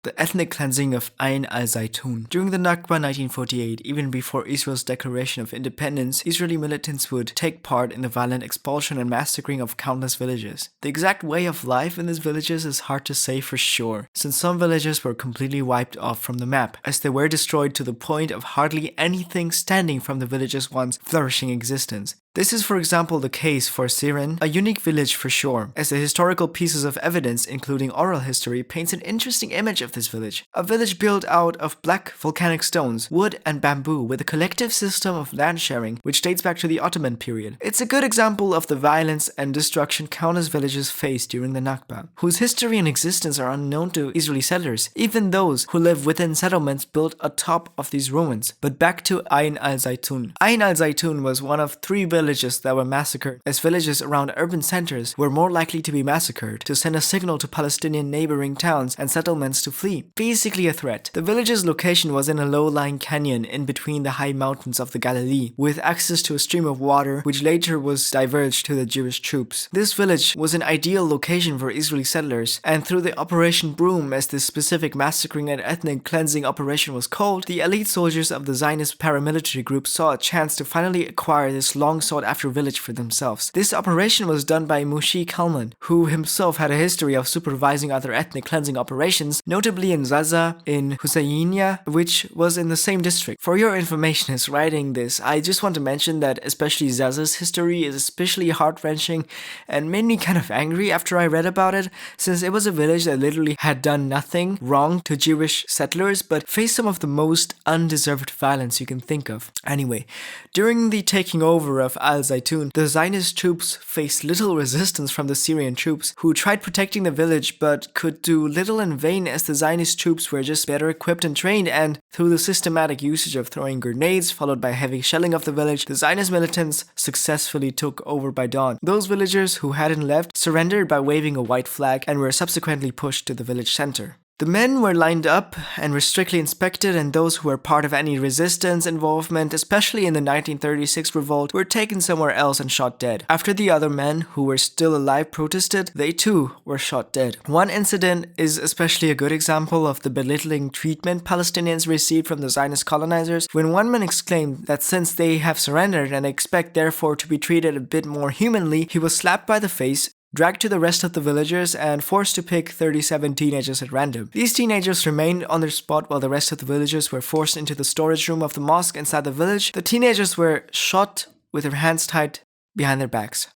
The ethnic cleansing of Ayn Al Zaytun. During the Nakba 1948, even before Israel's declaration of independence, Israeli militants would take part in the violent expulsion and massacring of countless villages. The exact way of life in these villages is hard to say for sure, since some villages were completely wiped off from the map, as they were destroyed to the point of hardly anything standing from the village's once flourishing existence. This is, for example, the case for Siren, a unique village for sure, as the historical pieces of evidence, including oral history, paints an interesting image of this village. A village built out of black volcanic stones, wood and bamboo, with a collective system of land sharing, which dates back to the Ottoman period. It's a good example of the violence and destruction countless villages faced during the Nakba, whose history and existence are unknown to Israeli settlers, even those who live within settlements built atop of these ruins. But back to Ayn Al Zaytun. Ayn Al Zaytun was one of 3 villages that were massacred, as villages around urban centers were more likely to be massacred to send a signal to Palestinian neighboring towns and settlements to flee. Basically a threat. The village's location was in a low-lying canyon in between the high mountains of the Galilee, with access to a stream of water which later was diverged to the Jewish troops. This village was an ideal location for Israeli settlers, and through the Operation Broom, as this specific massacring and ethnic cleansing operation was called, the elite soldiers of the Zionist paramilitary group saw a chance to finally acquire this long sought-after village for themselves. This operation was done by Mushi Kalman, who himself had a history of supervising other ethnic cleansing operations, notably in Zaza, in Husainiya, which was in the same district. For your information as writing this, I just want to mention that especially Zaza's history is especially heart-wrenching and made me kind of angry after I read about it, since it was a village that literally had done nothing wrong to Jewish settlers, but faced some of the most undeserved violence you can think of. Anyway, during the taking over of Al Zaytun, the Zionist troops faced little resistance from the Syrian troops, who tried protecting the village but could do little in vain, as the Zionist troops were just better equipped and trained, and through the systematic usage of throwing grenades followed by heavy shelling of the village, the Zionist militants successfully took over by dawn. Those villagers who hadn't left surrendered by waving a white flag and were subsequently pushed to the village center. The men were lined up and were strictly inspected, and those who were part of any resistance involvement, especially in the 1936 revolt, were taken somewhere else and shot dead. After the other men who were still alive protested, they too were shot dead. One incident is especially a good example of the belittling treatment Palestinians received from the Zionist colonizers, when one man exclaimed that since they have surrendered and expect therefore to be treated a bit more humanly, he was slapped by the face, dragged to the rest of the villagers, and forced to pick 37 teenagers at random. These teenagers remained on their spot while the rest of the villagers were forced into the storage room of the mosque inside the village. The teenagers were shot with their hands tied behind their backs.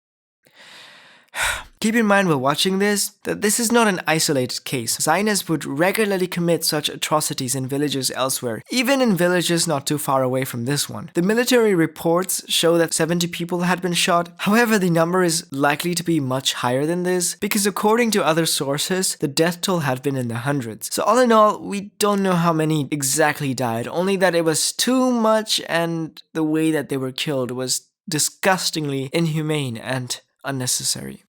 Keep in mind while watching this, that this is not an isolated case. Zionists would regularly commit such atrocities in villages elsewhere, even in villages not too far away from this one. The military reports show that 70 people had been shot. However, the number is likely to be much higher than this, because according to other sources, the death toll had been in the hundreds. So all in all, we don't know how many exactly died, only that it was too much, and the way that they were killed was disgustingly inhumane and unnecessary.